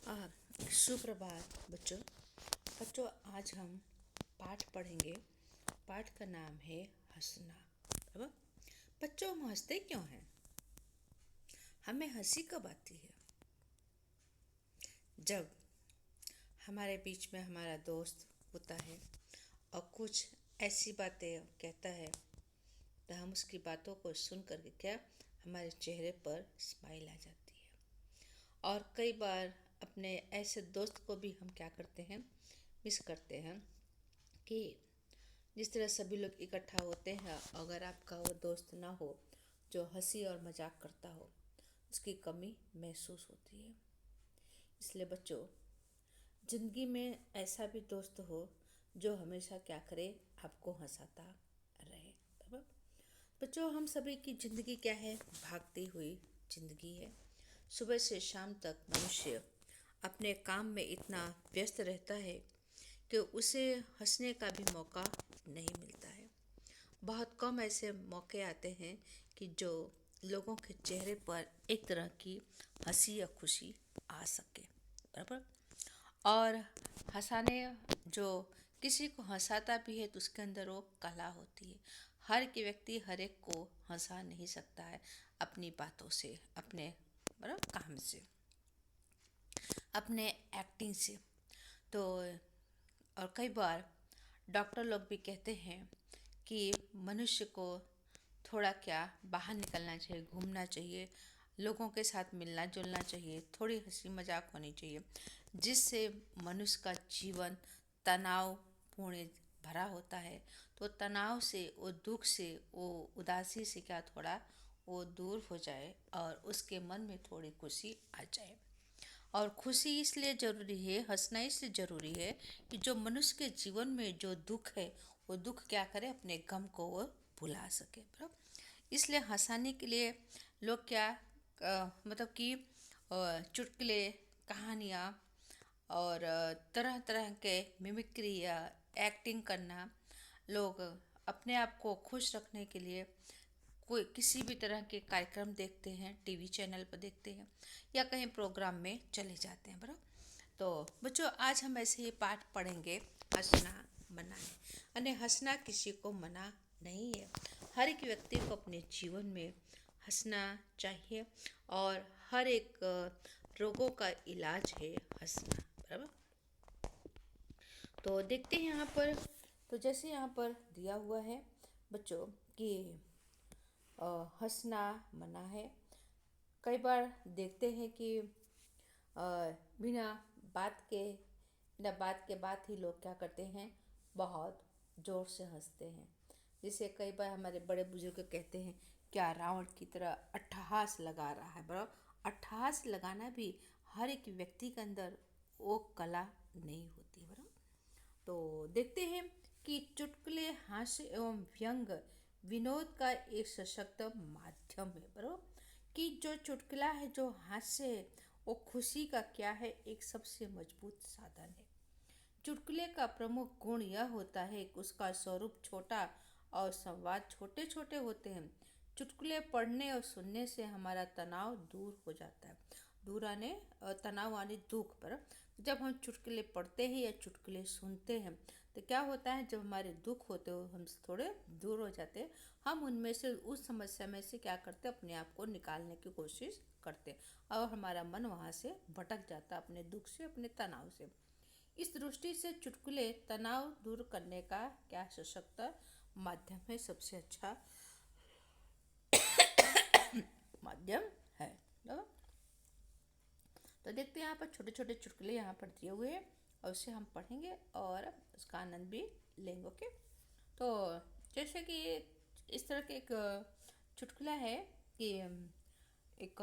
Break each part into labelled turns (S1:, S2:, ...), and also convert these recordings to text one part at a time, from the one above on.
S1: आ, सुप्रभात बच्चों। बच्चों, आज हम पाठ पढ़ेंगे। पाठ का नाम है हंसना। अब बच्चों, हम हंसते क्यों हैं? हमें हंसी कब आती है? जब हमारे बीच में हमारा दोस्त होता है और कुछ ऐसी बातें कहता है, तो हम उसकी बातों को सुन करके क्या हमारे चेहरे पर स्माइल आ जाती है। और कई बार अपने ऐसे दोस्त को भी हम क्या करते हैं, मिस करते हैं कि जिस तरह सभी लोग इकट्ठा होते हैं, अगर आपका वो दोस्त ना हो जो हंसी और मजाक करता हो, उसकी कमी महसूस होती है। इसलिए बच्चों, ज़िंदगी में ऐसा भी दोस्त हो जो हमेशा क्या करे, आपको हंसाता रहे। तब बच्चों, हम सभी की ज़िंदगी क्या है? भागती हुई ज़िंदगी है। सुबह से शाम तक मनुष्य अपने काम में इतना व्यस्त रहता है कि उसे हंसने का भी मौका नहीं मिलता है। बहुत कम ऐसे मौके आते हैं कि जो लोगों के चेहरे पर एक तरह की हंसी या खुशी आ सके, बराबर। और हंसाने, जो किसी को हंसाता भी है तो उसके अंदर वो कला होती है। हर के व्यक्ति हर एक को हंसा नहीं सकता है अपनी बातों से, अपने बराबर काम से, अपने एक्टिंग से। तो और कई बार डॉक्टर लोग भी कहते हैं कि मनुष्य को थोड़ा क्या बाहर निकलना चाहिए, घूमना चाहिए, लोगों के साथ मिलना जुलना चाहिए, थोड़ी हंसी मजाक होनी चाहिए, जिससे मनुष्य का जीवन तनावपूर्ण भरा होता है। तो तनाव से, वो दुख से, वो उदासी से क्या थोड़ा वो दूर हो जाए और उसके मन में थोड़ी खुशी आ जाए। और खुशी इसलिए ज़रूरी है, हंसना इसलिए ज़रूरी है कि जो मनुष्य के जीवन में जो दुख है, वो दुख क्या करे, अपने गम को वो भुला सके, बराबर। इसलिए हंसाने के लिए लोग क्या मतलब कि चुटकुले, कहानियाँ और तरह तरह के मिमिक्री या एक्टिंग करना, लोग अपने आप को खुश रखने के लिए कोई किसी भी तरह के कार्यक्रम देखते हैं, टीवी चैनल पर देखते हैं या कहीं प्रोग्राम में चले जाते हैं, बराबर। तो बच्चों, आज हम ऐसे ही पाठ पढ़ेंगे, हंसना मना है। यानी हंसना किसी को मना नहीं है। हर एक व्यक्ति को अपने जीवन में हंसना चाहिए और हर एक रोगों का इलाज है हंसना, बराबर। तो देखते हैं यहाँ पर। तो जैसे यहाँ पर दिया हुआ है बच्चों कि हंसना मना है। कई बार देखते हैं कि बिना बात के बात ही लोग क्या करते हैं, बहुत ज़ोर से हंसते हैं। जिसे कई बार हमारे बड़े बुजुर्ग कहते हैं, क्या रावण की तरह अट्ठहास लगा रहा है, बराबर। अट्ठहास लगाना भी हर एक व्यक्ति के अंदर वो कला नहीं होती, बराबर। तो देखते हैं कि चुटकुले हास्य एवं व्यंग विनोद का एक सशक्त माध्यम है, बराबर। कि जो चुटकुला है, जो हास्य है, वो खुशी का क्या है, एक सबसे मजबूत साधन है। चुटकुले का प्रमुख गुण यह होता है कि उसका स्वरूप छोटा और संवाद छोटे छोटे होते हैं। चुटकुले पढ़ने और सुनने से हमारा तनाव दूर हो जाता है। दूर आने तनाव आने दुख पर जब हम चुटकुले पढ़ते हैं या चुटकुले सुनते हैं, तो क्या होता है, जब हमारे दुख होते हो हम थोड़े दूर हो जाते हैं। हम उनमें से, उस समस्या में से क्या करते हैं, अपने आप को निकालने की कोशिश करते हैं और हमारा मन वहाँ से भटक जाता है, अपने दुख से, अपने तनाव से। इस दृष्टि से चुटकुले तनाव दूर करने का क्या सशक्त माध्यम है, सबसे अच्छा माध्यम है। तो देखते हैं यहाँ पर छोटे छोटे चुटकुले यहाँ पर दिए हुए हैं और उसे हम पढ़ेंगे और उसका आनंद भी लेंगे, ओके। तो जैसे कि इस तरह के एक चुटकुला है कि एक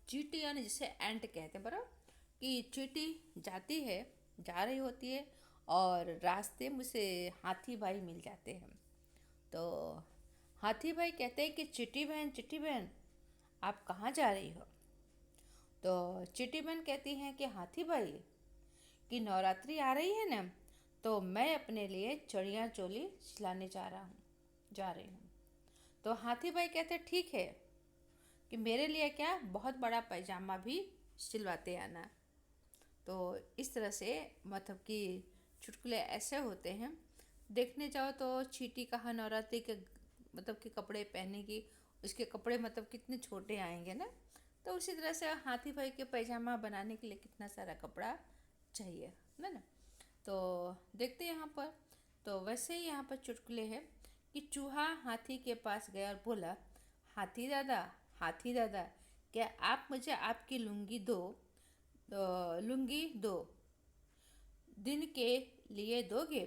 S1: चींटी, यानी जिसे एंट कहते हैं, बराबर। कि चींटी जाती है, जा रही होती है और रास्ते में उसे हाथी भाई मिल जाते हैं। तो हाथी भाई कहते हैं कि चिट्टी बहन, आप कहाँ जा रही हो? तो चिट्टी बहन कहती हैं कि हाथी भाई, कि नवरात्रि आ रही है ना, तो मैं अपने लिए चढ़िया चोली सिलाने जा रही हूँ। तो हाथी भाई कहते ठीक है, कि मेरे लिए क्या बहुत बड़ा पैजामा भी सिलवाते आना। तो इस तरह से मतलब कि चुटकुले ऐसे होते हैं। देखने जाओ तो चींटी कहाँ नवरात्रि के मतलब कि कपड़े पहनेगी, उसके कपड़े मतलब कितने छोटे आएंगे ना। तो उसी तरह से हाथी भाई के पैजामा बनाने के लिए कितना सारा कपड़ा चाहिए ना। तो देखते हैं यहाँ पर, तो वैसे ही यहाँ पर चुटकुले हैं कि चूहा हाथी के पास गया और बोला, हाथी दादा, हाथी दादा, क्या आप मुझे आपकी लुंगी दो, लुंगी दो दिन के लिए दोगे?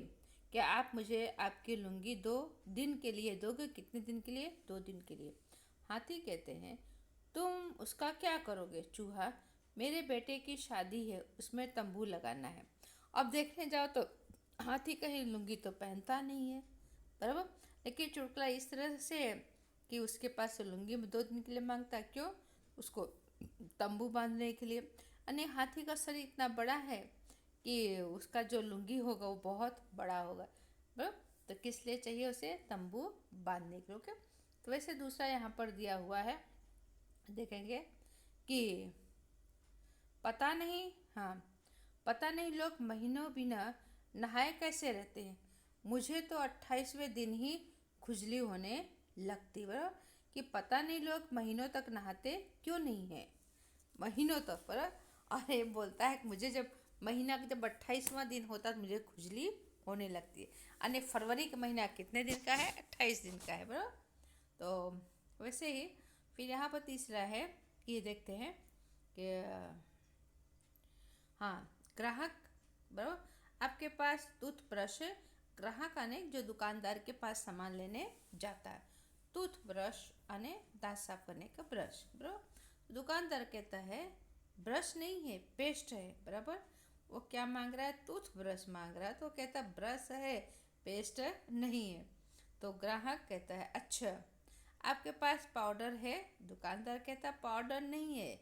S1: क्या आप मुझे आपकी लुंगी 2 दिन के लिए दोगे? कितने दिन के लिए? 2 दिन के लिए। हाथी कहते हैं, तुम उसका क्या करोगे? चूहा, मेरे बेटे की शादी है, उसमें तंबू लगाना है। अब देखने जाओ तो हाथी कहीं लुंगी तो पहनता नहीं है, बराबर। लेकिन चुटकुला इस तरह से है कि उसके पास से लुंगी 2 दिन के लिए मांगता है, क्यों? उसको तंबू बांधने के लिए। यानी हाथी का शरीर इतना बड़ा है कि उसका जो लुंगी होगा वो बहुत बड़ा होगा, बराबर। तो किस लिए चाहिए उसे? तंबू बांधने के लिए, ओके। तो वैसे दूसरा यहाँ पर दिया हुआ है, देखेंगे कि पता नहीं, हाँ, पता नहीं लोग महीनों बिना नहाए कैसे रहते हैं। मुझे तो 28वें दिन ही खुजली होने लगती, बराबर। कि पता नहीं लोग महीनों तक नहाते क्यों नहीं है, महीनों तक, बराबर। और ये बोलता है कि मुझे जब महीना का जब 28वां दिन होता है तो मुझे खुजली होने लगती है। यानी फरवरी का महीना कितने दिन का है? 28 दिन का है, बराबर। तो वैसे ही फिर यहाँ पर तीसरा है कि देखते हैं कि हाँ, ग्राहक, बराबर, आपके पास टूथब्रश है। ग्राहक आने जो दुकानदार के पास सामान लेने जाता है। टूथब्रश आने दांत साफ करने का ब्रश, बराबर। दुकानदार कहता है, ब्रश नहीं है, पेस्ट है, बराबर। वो क्या मांग रहा है? टूथब्रश मांग रहा है। तो कहता ब्रश है, पेस्ट नहीं है। तो ग्राहक कहता है, अच्छा, आपके पास पाउडर है? दुकानदार कहता पाउडर नहीं है,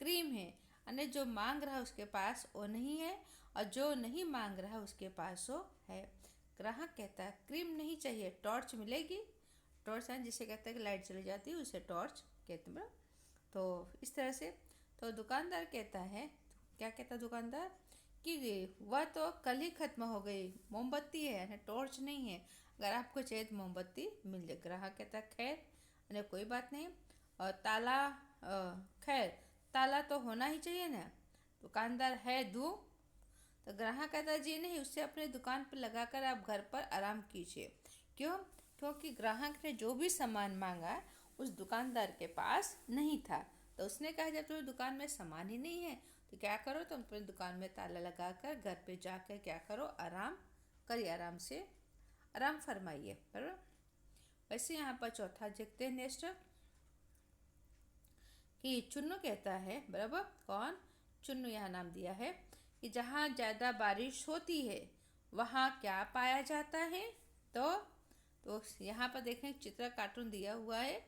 S1: क्रीम है। यानी जो मांग रहा है उसके पास वो नहीं है, और जो नहीं मांग रहा है उसके पास वो है। ग्राहक कहता है, क्रीम नहीं चाहिए, टॉर्च मिलेगी? टॉर्च है जिसे कहते हैं कि लाइट चली जाती है, उसे टॉर्च कहते हैं। तो इस तरह से तो दुकानदार कहता है, क्या कहता है दुकानदार, कि वह तो कल ही खत्म हो गई, मोमबत्ती है ना, टॉर्च नहीं है। अगर आपको चाहिए तो मोमबत्ती मिल जाए। ग्राहक कहता है, खैर, अरे कोई बात नहीं। और ताला, खैर, ताला तो होना ही चाहिए ना। दुकानदार, है दूँ? तो ग्राहक कहता है, जी नहीं, उससे अपने दुकान पर लगाकर आप घर पर आराम कीजिए। क्यों? क्योंकि ग्राहक ने जो भी सामान मांगा उस दुकानदार के पास नहीं था। तो उसने कहा, जब तुम्हें दुकान में सामान ही नहीं है तो क्या करो, तुम अपनी दुकान में ताला लगाकर घर पे जाकर क्या करो, आराम करिए, आराम से आराम फरमाइए, बराबर। वैसे यहाँ पर चौथा देखते हैं नेक्स्ट, कि चुन्नू कहता है, बराबर, कौन? चुन्नू यहाँ नाम दिया है, कि जहाँ ज़्यादा बारिश होती है वहाँ क्या पाया जाता है? तो यहाँ पर देखें चित्र कार्टून दिया हुआ है।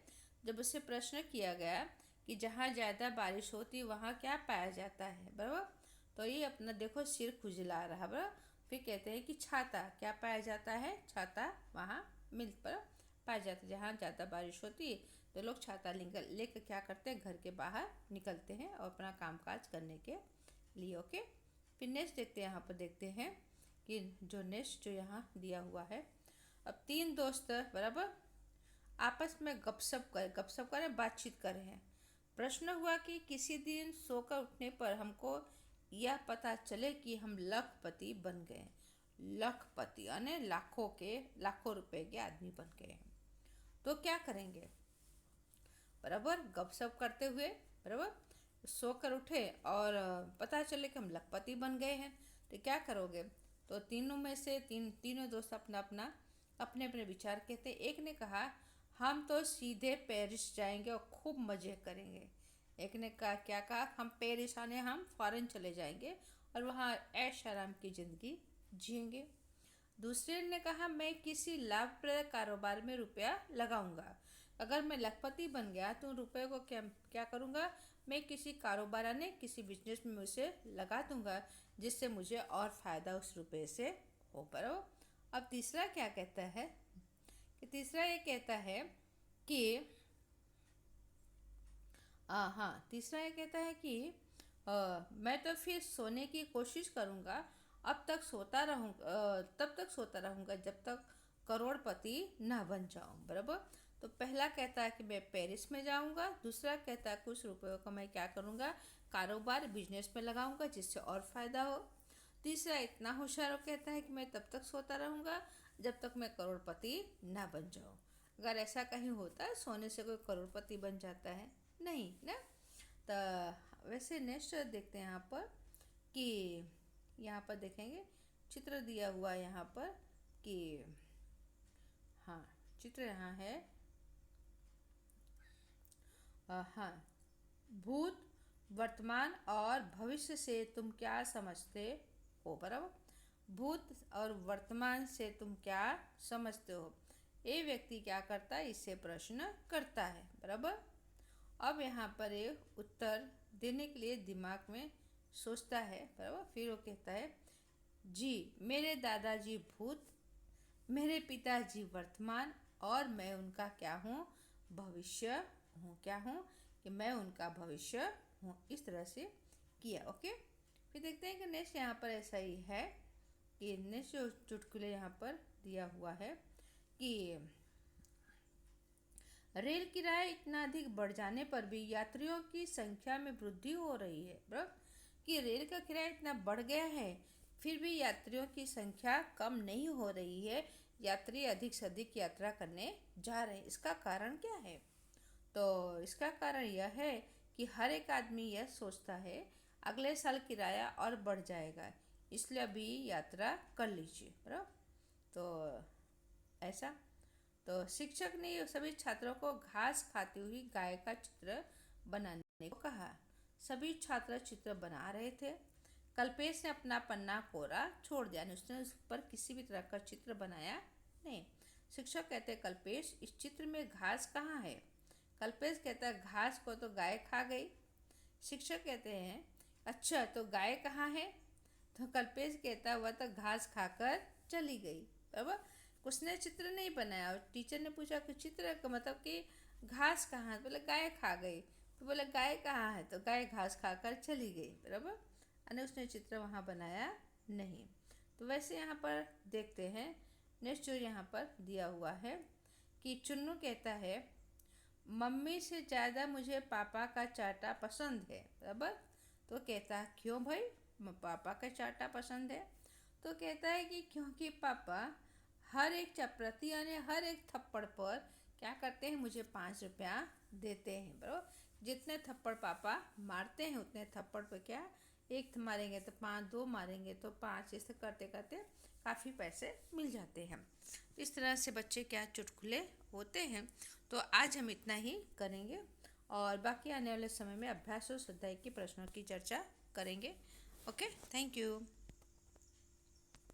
S1: जब उससे प्रश्न किया गया कि जहाँ ज़्यादा बारिश होती है वहाँ क्या पाया जाता है, बराबर। तो ये अपना देखो सिर खुजला रहा, बराबर। फिर कहते हैं कि छाता, क्या पाया जाता है? छाता वहाँ मिल पर पाया जाता है। जहाँ ज़्यादा बारिश होती है तो लोग छाता लेकर क्या करते हैं, घर के बाहर निकलते हैं और अपना कामकाज करने के लिए, ओके। फिर नेक्स्ट देखते हैं, यहाँ पर देखते हैं कि जो नेक्स्ट जो यहाँ दिया हुआ है, अब 3 दोस्त, बराबर, आपस में गपशप करें, बातचीत कर रहे हैं। प्रश्न हुआ कि किसी दिन सोकर उठने पर हमको यह पता चले कि हम लखपति बन गए। लखपति यानी लाखों रुपए के आदमी बन गए हैं, तो क्या करेंगे? बराबर, गपशप करते हुए, बराबर, सोकर उठे और पता चले कि हम लखपति बन गए हैं, तो क्या करोगे? तो तीनों में से तीनों दोस्त अपने अपने विचार कहते। एक ने कहा, हम तो सीधे पेरिस जाएंगे और खूब मज़े करेंगे। एक ने कहा, क्या कहा? हम पेरिस आने, हम फ़ॉरेन चले जाएंगे और वहाँ ऐश आराम की ज़िंदगी जिएंगे। दूसरे ने कहा, मैं किसी लाभप्रद कारोबार में रुपया लगाऊंगा। अगर मैं लखपति बन गया तो रुपये को क्या क्या करूँगा, मैं किसी कारोबार ने किसी बिजनेस में उसे लगा दूंगा जिससे मुझे और फ़ायदा उस रुपये से हो। पर अब तीसरा क्या कहता है, कि तीसरा ये कहता है कि हाँ, तीसरा ये कहता है कि मैं तो फिर सोने की कोशिश करूँगा। तब तक सोता रहूँगा जब तक करोड़पति ना बन जाऊँ। बराबर। तो पहला कहता है कि मैं पेरिस में जाऊँगा। दूसरा कहता है कुछ रुपयों का मैं क्या करूँगा, कारोबार बिजनेस में लगाऊँगा जिससे और फ़ायदा हो। तीसरा इतना होशियार हो कहता है कि मैं तब तक सोता रहूँगा जब तक मैं करोड़पति ना बन जाऊँ। अगर ऐसा कहीं होता है सोने से कोई करोड़पति बन जाता है? नहीं ना। तो वैसे नेक्स्ट देखते हैं यहाँ पर कि यहाँ पर देखेंगे चित्र दिया हुआ है यहाँ पर कि हाँ, चित्र यहाँ है। हाँ, भूत, वर्तमान और भविष्य से तुम क्या समझते हो। बराबर। भूत और वर्तमान से तुम क्या समझते हो, ये व्यक्ति क्या करता है, इससे प्रश्न करता है। बराबर। अब यहाँ पर एक उत्तर देने के लिए दिमाग में सोचता है। बराबर। फिर वो कहता है जी, मेरे दादाजी भूत, मेरे पिताजी वर्तमान और मैं उनका क्या हूँ, भविष्य हूँ। क्या हूँ कि मैं उनका भविष्य हूँ। इस तरह से किया। ओके। फिर देखते हैं कि नेक्स्ट यहाँ पर ऐसा ही है कि नेक्स्ट जो चुटकुले यहाँ पर दिया हुआ है कि रेल किराया इतना अधिक बढ़ जाने पर भी यात्रियों की संख्या में वृद्धि हो रही है। बराबर। कि रेल का किराया इतना बढ़ गया है फिर भी यात्रियों की संख्या कम नहीं हो रही है, यात्री अधिक से अधिक यात्रा करने जा रहे हैं। इसका कारण क्या है? तो इसका कारण यह है कि हर एक आदमी यह सोचता है अगले साल किराया और बढ़ जाएगा, इसलिए अभी यात्रा कर लीजिए। बराबर। तो ऐसा। तो शिक्षक ने सभी छात्रों को घास खाती हुई गाय का चित्र बनाने को कहा। सभी छात्र चित्र बना रहे थे। कल्पेश ने अपना पन्ना कोरा छोड़ दिया, उसने उस पर किसी भी तरह का चित्र बनाया नहीं। शिक्षक कहते कल्पेश, इस चित्र में घास कहाँ है? कल्पेश कहता है घास को तो गाय खा गई। शिक्षक कहते हैं अच्छा, तो गाय कहाँ है? तो कल्पेश कहता वह तो घास खाकर चली गई। बराबर। उसने चित्र नहीं बनाया और टीचर ने पूछा कि चित्र का मतलब कि घास कहाँ है? बोले गाय खा गई। तो बोले गाय कहाँ है? तो गाय घास खाकर चली गई। बराबर। यानी उसने चित्र वहाँ बनाया नहीं। तो वैसे यहाँ पर देखते हैं नेक्स्ट जो यहाँ पर दिया हुआ है कि चुन्नू कहता है मम्मी से ज़्यादा मुझे पापा का चाटा पसंद है। बराबर। तो कहता है क्यों भाई, पापा का चाटा पसंद है? तो कहता है कि क्योंकि पापा हर एक चपरासी यानी हर एक थप्पड़ पर क्या करते हैं, मुझे 5 रुपया देते हैं। बराबर। जितने थप्पड़ पापा मारते हैं उतने थप्पड़ पर क्या, एक मारेंगे तो 5, 2 मारेंगे तो 5, ऐसे करते करते काफ़ी पैसे मिल जाते हैं। इस तरह से बच्चे क्या चुटकुले होते हैं। तो आज हम इतना ही करेंगे और बाकी आने वाले समय में अभ्यास और स्वाध्याय के प्रश्नों की चर्चा करेंगे। Okay, thank you.